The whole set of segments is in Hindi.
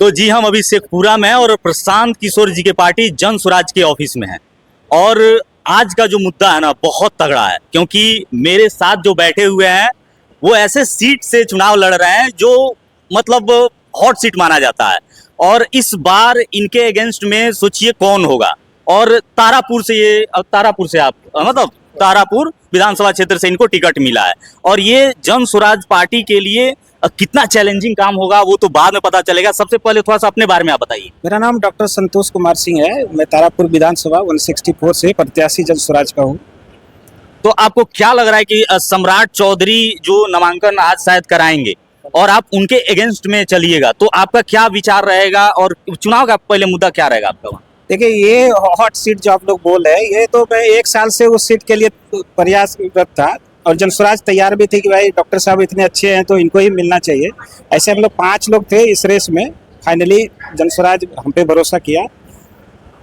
तो जी हम अभी शेखपुरा में और प्रशांत किशोर जी के पार्टी जन स्वराज के ऑफिस में हैं। और आज का जो मुद्दा है ना बहुत तगड़ा है, क्योंकि मेरे साथ जो बैठे हुए हैं वो ऐसे सीट से चुनाव लड़ रहे हैं जो मतलब हॉट सीट माना जाता है। और इस बार इनके अगेंस्ट में सोचिए कौन होगा। और तारापुर से तारापुर से आप मतलब तारापुर विधानसभा क्षेत्र से इनको टिकट मिला है। और ये जन स्वराज पार्टी के लिए कितना चैलेंजिंग काम होगा वो तो बाद में पता चलेगा। सबसे पहले थोड़ा सा अपने बारे में आप बताइए। मेरा नाम डॉक्टर संतोष कुमार सिंह है। मैं तारापुर विधानसभा 164 से प्रत्याशी जन स्वराज का हूँ। तो आपको क्या लग रहा है कि सम्राट चौधरी जो नामांकन आज शायद कराएंगे और आप उनके अगेंस्ट में चलिएगा, तो आपका क्या विचार रहेगा और चुनाव का पहले मुद्दा क्या रहेगा आपका वहाँ? देखिए, ये हॉट सीट जो आप लोग बोल रहे हैं, ये तो मैं 1 साल से उस सीट के लिए प्रयासरत था और जन स्वराज तैयार भी थी कि भाई डॉक्टर साहब इतने अच्छे हैं तो इनको ही मिलना चाहिए। ऐसे हम लोग 5 लोग थे इस रेस में। फाइनली जन स्वराज हम पे भरोसा किया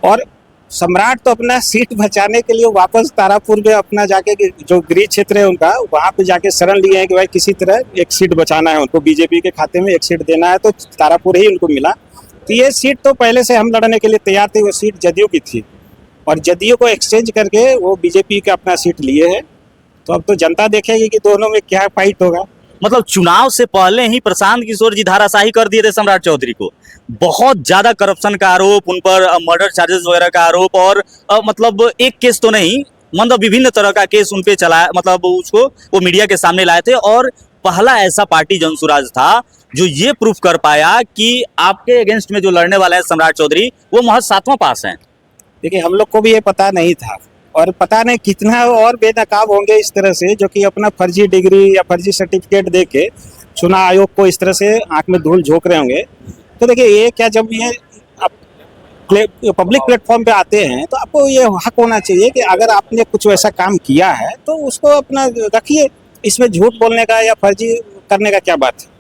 और सम्राट तो अपना सीट बचाने के लिए वापस तारापुर में अपना जाके जो गृह क्षेत्र है उनका, वहाँ पे जाके शरण लिए हैं कि भाई किसी तरह एक सीट बचाना है उनको, बीजेपी के खाते में एक सीट देना है, तो तारापुर ही उनको मिला। तो ये सीट तो पहले से हम लड़ने के लिए तैयार थे। वो सीट जदयू की थी और जदयू को एक्सचेंज करके वो बीजेपी का अपना सीट लिए है। तो अब तो जनता देखेगी कि दोनों में क्या फाइट होगा। मतलब चुनाव से पहले ही प्रशांत किशोर जी धाराशाही कर दिए थे सम्राट चौधरी को। बहुत ज्यादा करप्शन का आरोप, उन पर मर्डर चार्जेस वगैरह का आरोप, और मतलब एक केस तो नहीं, मतलब विभिन्न तरह का केस उन पे चलाया, मतलब उसको वो मीडिया के सामने लाए थे। और पहला ऐसा पार्टी जन स्वराज था जो ये प्रूफ कर पाया कि आपके अगेंस्ट में जो लड़ने वाला है सम्राट चौधरी वो महज 7वां पास है। देखिए, हम लोग को भी ये पता नहीं था और पता नहीं कितना और बेनकाब होंगे इस तरह से, जो कि अपना फर्जी डिग्री या फर्जी सर्टिफिकेट दे के चुनाव आयोग को इस तरह से आंख में धूल झोंक रहे होंगे। तो देखिए, ये क्या, जब ये पब्लिक प्लेटफॉर्म पे आते हैं तो आपको ये हक होना चाहिए कि अगर आपने कुछ वैसा काम किया है तो उसको अपना रखिए। इसमें झूठ बोलने का या फर्जी करने का क्या बात है।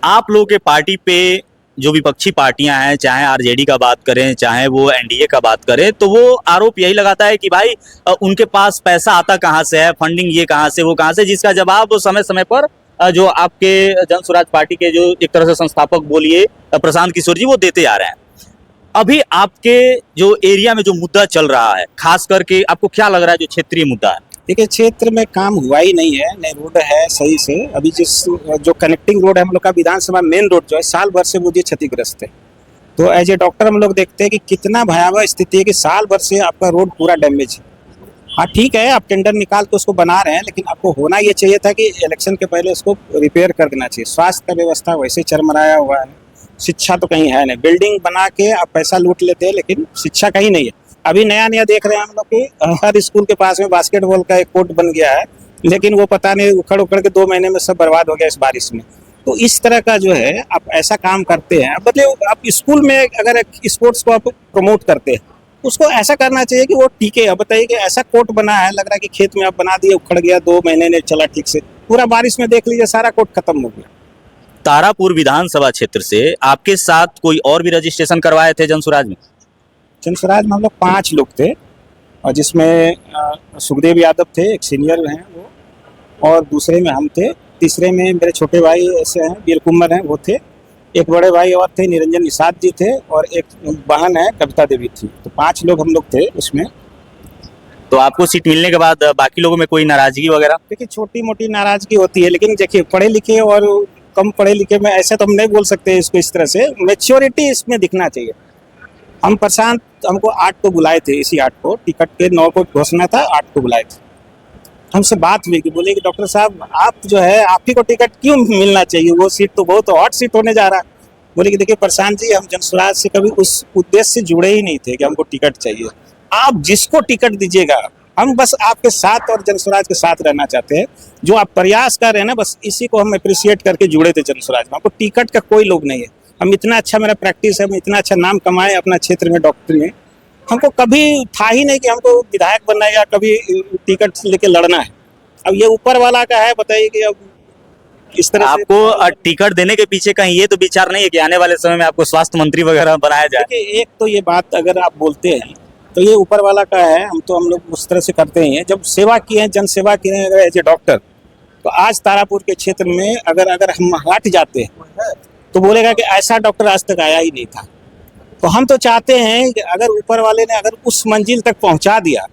आप लोगों के पार्टी पे जो विपक्षी पार्टियां हैं, चाहे आरजेडी का बात करें चाहे वो एनडीए का बात करें, तो वो आरोप यही लगाता है कि भाई उनके पास पैसा आता कहां से है, फंडिंग ये कहां से वो कहां से, जिसका जवाब समय समय पर जो आपके जन स्वराज पार्टी के जो एक तरह से संस्थापक बोलिए प्रशांत किशोर जी वो देते आ रहे हैं। अभी आपके जो एरिया में जो मुद्दा चल रहा है, खास करके आपको क्या लग रहा है जो क्षेत्रीय मुद्दा है? देखिए, क्षेत्र में काम हुआ ही नहीं है, नए रोड है सही से। अभी जो कनेक्टिंग रोड है हम लोग का, विधानसभा मेन रोड जो है, साल भर से वो ये क्षतिग्रस्त है। तो एज ए डॉक्टर हम लोग देखते हैं कि कितना भयावह स्थिति है कि साल भर से आपका रोड पूरा डैमेज है। हाँ ठीक है, आप टेंडर निकाल के उसको बना रहे हैं, लेकिन आपको होना ये चाहिए था कि इलेक्शन के पहले उसको रिपेयर कर देना चाहिए। स्वास्थ्य का व्यवस्था वैसे चरमराया हुआ है, शिक्षा तो कहीं है नहीं। बिल्डिंग बना के आप पैसा लूट लेते हैं लेकिन शिक्षा कहीं नहीं है। अभी नया देख रहे हैं हम लोग कि हर स्कूल के पास में बास्केटबॉल का एक कोर्ट बन गया है, लेकिन वो पता नहीं उखड़ उखड़ के 2 महीने में सब बर्बाद हो गया इस बारिश में। तो इस तरह का जो है आप ऐसा काम करते हैं, मतलब आप स्कूल में अगर स्पोर्ट्स को आप प्रमोट करते हैं, उसको ऐसा करना चाहिए कि वो टिके। अब बताइए कि ऐसा कोर्ट बना है, लग रहा है कि खेत में आप बना दिए, उखड़ गया, 2 महीने नहीं चला ठीक से, पूरा बारिश में देख लीजिए सारा कोर्ट खत्म हो गया। तारापुर विधानसभा क्षेत्र से आपके साथ कोई और भी रजिस्ट्रेशन करवाए थे जन स्वराज में? जन स्वराज में हम लोग 5 लोग थे और जिसमें सुखदेव यादव थे, एक सीनियर हैं वो, और दूसरे में हम थे, तीसरे में मेरे छोटे भाई ऐसे हैं वीर कुमार हैं वो थे, एक बड़े भाई और थे निरंजन निषाद जी थे, और एक बहन है कविता देवी थी। तो 5 लोग हम लोग थे उसमें। तो आपको सीट मिलने के बाद बाकी लोगों में कोई नाराजगी वगैरह? देखिए, छोटी मोटी नाराजगी होती है, लेकिन देखिए पढ़े लिखे और कम पढ़े लिखे में ऐसे तो हम नहीं बोल सकते इसको। इस तरह से मैच्योरिटी इसमें दिखना चाहिए। हम प्रशांत, हमको 8 को बुलाए थे, इसी 8 को, टिकट के 9 को घोषणा था, 8 को बुलाए थे। हमसे बात हुई कि बोले कि डॉक्टर साहब आप जो है, आप ही को टिकट क्यों मिलना चाहिए, वो सीट तो बहुत हॉट सीट होने जा रहा है। बोले कि देखिए प्रशांत जी, हम जन स्वराज से कभी उस उद्देश्य से जुड़े ही नहीं थे कि हमको टिकट चाहिए। आप जिसको टिकट दीजिएगा, हम बस आपके साथ और जन स्वराज के साथ रहना चाहते हैं। जो आप प्रयास कर रहे हैं ना, बस इसी को हम अप्रिशिएट करके जुड़े थे जन स्वराज में। हमको टिकट का कोई लोग नहीं है। हम इतना अच्छा, मेरा प्रैक्टिस है, हम इतना अच्छा नाम कमाए अपना क्षेत्र में डॉक्टर में, हमको कभी था ही नहीं कि हमको विधायक बनना है या कभी टिकट लेके लड़ना है। अब ये ऊपर वाला का है, बताइए कि अब इस तरह आपको टिकट देने के पीछे कहीं ये तो विचार नहीं है कि आने वाले समय में आपको स्वास्थ्य मंत्री वगैरह बनाया जाए? देखिए, एक तो ये बात अगर आप बोलते हैं तो ये ऊपर वाला का है, हम लोग उस तरह से करते ही हैं। जब सेवा किए हैं, जन सेवा किए हैं एज ए डॉक्टर, तो आज तारापुर के क्षेत्र में अगर हम हट जाते हैं तो बोलेगा कि ऐसा डॉक्टर आज तक आया ही नहीं था। तो हम तो चाहते हैं कि अगर ऊपर वाले ने अगर उस मंजिल तक पहुंचा दिया,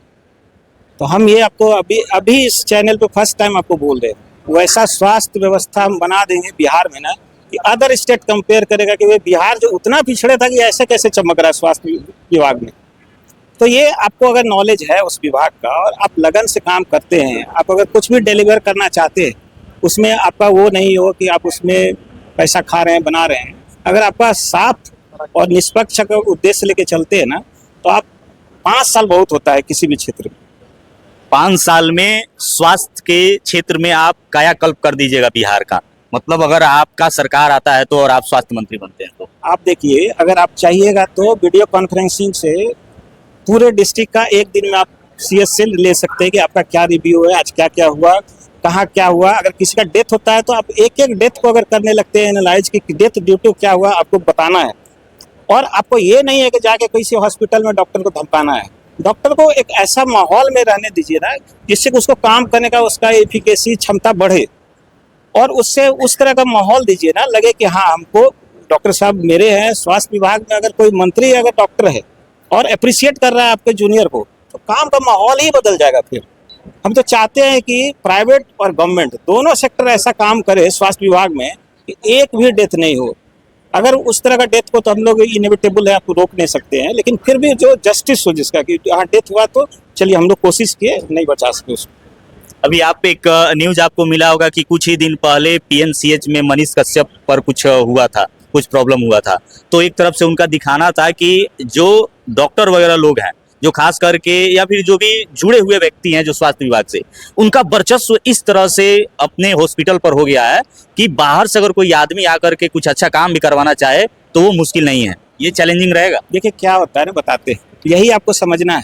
तो हम ये आपको अभी अभी इस चैनल पे फर्स्ट टाइम आपको बोल रहे हैं, वैसा स्वास्थ्य व्यवस्था हम बना देंगे बिहार में ना कि अदर स्टेट कंपेयर करेगा कि वे बिहार जो उतना पिछड़े था कि ऐसे कैसे चमक रहा है स्वास्थ्य विभाग में। तो ये आपको अगर नॉलेज है उस विभाग का और आप लगन से काम करते हैं, आप अगर कुछ भी डिलीवर करना चाहते हैं, उसमें आपका वो नहीं हो कि आप उसमें पैसा खा रहे हैं, बना रहे हैं। अगर आपका साफ और निष्पक्ष का उद्देश्य लेके चलते हैं ना, तो आप 5 साल बहुत होता है किसी भी क्षेत्र में। 5 साल में स्वास्थ्य के क्षेत्र में आप कायाकल्प कर दीजिएगा बिहार का, मतलब अगर आपका सरकार आता है तो और आप स्वास्थ्य मंत्री बनते हैं तो। आप देखिए, अगर आप चाहिएगा तो वीडियो कॉन्फ्रेंसिंग से पूरे डिस्ट्रिक्ट का एक दिन में आप सीएस से ले सकते हैं कि आपका क्या रिव्यू है, आज क्या क्या हुआ, कहाँ क्या हुआ। अगर किसी का डेथ होता है तो आप एक एक डेथ को अगर करने लगते हैं एनालाइज कि डेथ ड्यू टू क्या हुआ, आपको बताना है। और आपको ये नहीं है कि जाके किसी हॉस्पिटल में डॉक्टर को धमकाना है। डॉक्टर को एक ऐसा माहौल में रहने दीजिए ना जिससे उसको काम करने का उसका एफिकेसी क्षमता बढ़े, और उससे उस तरह का माहौल दीजिए ना, लगे कि हाँ हमको डॉक्टर साहब मेरे हैं। स्वास्थ्य विभाग में अगर कोई मंत्री अगर डॉक्टर है और अप्रिशिएट कर रहा है आपके जूनियर को, तो काम का माहौल ही बदल जाएगा। फिर हम तो चाहते हैं कि प्राइवेट और गवर्नमेंट दोनों सेक्टर ऐसा काम करे स्वास्थ्य विभाग में कि एक भी डेथ नहीं हो। अगर उस तरह का डेथ को तो हम लोग इनएविटेबल है, आपको रोक नहीं सकते हैं, लेकिन फिर भी जो जस्टिस हो जिसका कि हाँ डेथ हुआ तो चलिए हम लोग कोशिश किए, नहीं बचा सके उसको। अभी आप एक न्यूज आपको मिला होगा कि कुछ ही दिन पहले पीएमसीएच में मनीष कश्यप पर कुछ हुआ था, कुछ प्रॉब्लम हुआ था। तो एक तरफ से उनका दिखाना था कि जो डॉक्टर वगैरह लोग हैं, जो खास करके या फिर जो भी जुड़े हुए व्यक्ति हैं जो स्वास्थ्य विभाग से, उनका वर्चस्व इस तरह से अपने हॉस्पिटल पर हो गया है कि बाहर से अगर कोई आदमी आकर के कुछ अच्छा काम भी करवाना चाहे तो वो मुश्किल नहीं है। ये चैलेंजिंग रहेगा। देखिए क्या होता है ना, बताते हैं, यही आपको समझना है।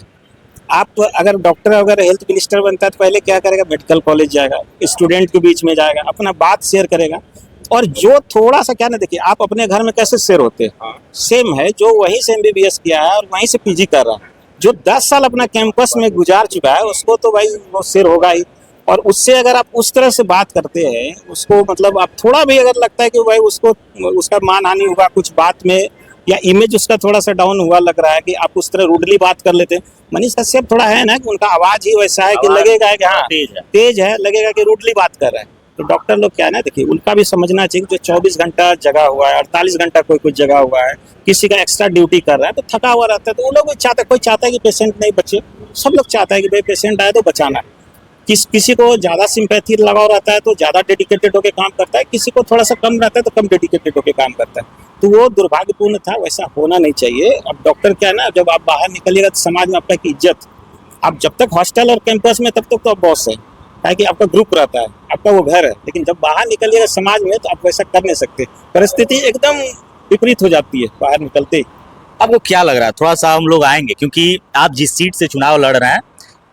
आप तो अगर डॉक्टर अगर हेल्थ मिनिस्टर बनता है तो पहले क्या करेगा, मेडिकल कॉलेज जाएगा, स्टूडेंट के बीच में जाएगा, अपना बात शेयर करेगा। और जो थोड़ा सा क्या ना, देखिए आप अपने घर में कैसे शेयर होते हैं, सेम है। जो वहीं से एमबीबीएस किया है और वहीं से पीजी कर रहा है, जो 10 साल अपना कैंपस में गुजार चुका है, उसको तो भाई वो शेयर होगा ही। और उससे अगर आप उस तरह से बात करते हैं, उसको मतलब आप थोड़ा भी अगर लगता है कि भाई उसको उसका मानहानि हुआ कुछ बात में, या इमेज उसका थोड़ा सा डाउन हुआ लग रहा है कि आप उस तरह रूडली बात कर लेते हैं। मनीष कश्यप थोड़ा है ना कि उनका आवाज ही वैसा है कि लगेगा कि हाँ तेज है, लगेगा कि रूडली बात कर रहा है। तो डॉक्टर लोग क्या है ना, देखिए उनका भी समझना चाहिए जो 24 घंटा जगा हुआ है, 48 घंटा कोई कुछ जगा हुआ है, किसी का एक्स्ट्रा ड्यूटी कर रहा है तो थका हुआ रहता है। तो वो लोग भी चाहते, कोई चाहता है कि पेशेंट नहीं बचे, सब लोग चाहता है कि भाई पेशेंट आए तो बचाना है। किसी को ज़्यादा सिंपैथी लगाव रहता है तो ज़्यादा डेडिकेटेड होकर काम करता है, किसी को थोड़ा सा कम रहता है तो कम डेडिकेटेड होकर काम करता है। तो वो दुर्भाग्यपूर्ण था, वैसा होना नहीं चाहिए। अब डॉक्टर क्या है ना, जब आप बाहर निकलिएगा तो समाज में आपका की इज्जत, आप जब तक हॉस्टल और कैंपस में तब तक तो आप बॉस है, ताकि आपका ग्रुप रहता है, आपका वो घर है। लेकिन जब बाहर निकलिएगा समाज में तो आप वैसा कर नहीं सकते, परिस्थिति एकदम विपरीत हो जाती है बाहर निकलते ही। आपको क्या लग रहा है, थोड़ा सा हम लोग आएंगे, क्योंकि आप जिस सीट से चुनाव लड़ रहे हैं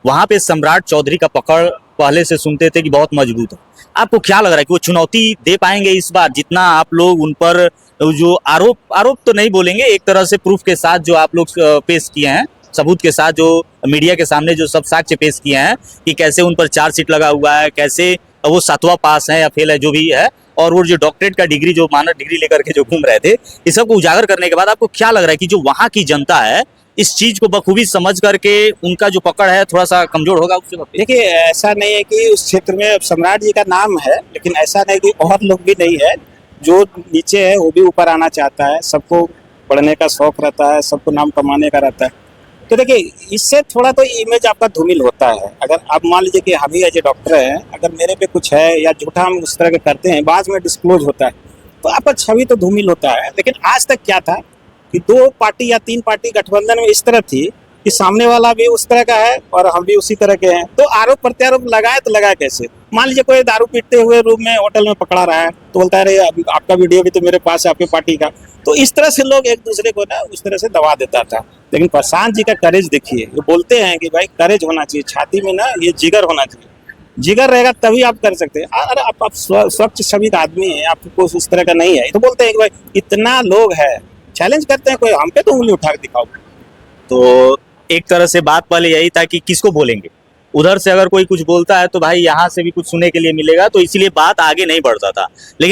वहां पे सम्राट चौधरी का पकड़ पहले से सुनते थे कि बहुत मजबूत है। आपको क्या लग रहा है कि वो चुनौती दे पाएंगे इस बार, जितना आप लोग उन पर जो आरोप तो नहीं बोलेंगे, एक तरह से प्रूफ के साथ जो आप लोग पेश किए हैं, सबूत के साथ जो मीडिया के सामने जो सब साक्ष्य पेश किए हैं कि कैसे उन पर चार्जशीट लगा हुआ है, कैसे वो 7वां पास है या फेल है जो भी है, और वो जो डॉक्टरेट का डिग्री जो मानद डिग्री लेकर के जो घूम रहे थे, इस सब को उजागर करने के बाद आपको क्या लग रहा है कि जो वहाँ की जनता है इस चीज को बखूबी समझ करके उनका जो पकड़ है थोड़ा सा कमजोर होगा उससे? देखिए ऐसा नहीं है कि उस क्षेत्र में सम्राट जी का नाम है, लेकिन ऐसा नहीं कि और लोग भी नहीं है। जो नीचे है वो भी ऊपर आना चाहता है, सबको पढ़ने का शौक रहता है, सबको नाम कमाने का रहता है। तो देखिए इससे थोड़ा तो इमेज आपका धूमिल होता है। अगर आप मान लीजिए कि हम ही एज ए डॉक्टर है, अगर मेरे पे कुछ है या झूठा हम उस तरह के करते हैं, बाद में डिस्क्लोज होता है तो आपका छवि तो धूमिल होता है। लेकिन आज तक क्या था कि 2 पार्टी या 3 पार्टी गठबंधन में इस तरह थी कि सामने वाला भी उस तरह का है और हम भी उसी तरह के हैं, तो आरोप प्रत्यारोप लगाए तो लगाए कैसे? मान लीजिए कोई दारू पीते हुए रूम में होटल में पकड़ा रहा है तो बोलता है अरे आपका वीडियो भी तो मेरे पास है, आपकी पार्टी का। तो इस तरह से लोग एक दूसरे को ना उस तरह से दबा देता था। लेकिन प्रशांत जी का करेज देखिए, वो बोलते हैं कि भाई करेज होना चाहिए, छाती में ना ये जिगर होना चाहिए, जिगर रहेगा तभी आप कर सकते हैं। अरे आप स्वच्छ छवि का आदमी है, आपको उस तरह का नहीं है, तो बोलते हैं कि भाई इतना लोग है, चैलेंज करते हैं, कोई हम पे तो उंगली उठा के दिखाओ। तो एक तरह से बात पहले यही था कि किसको बोलेंगे, उधर से अगर कोई कुछ बोलता है तो भाई यहाँ से भी कुछ सुनने के लिए मिलेगा, तो इसीलिए बात आगे नहीं बढ़ता था। लेकिन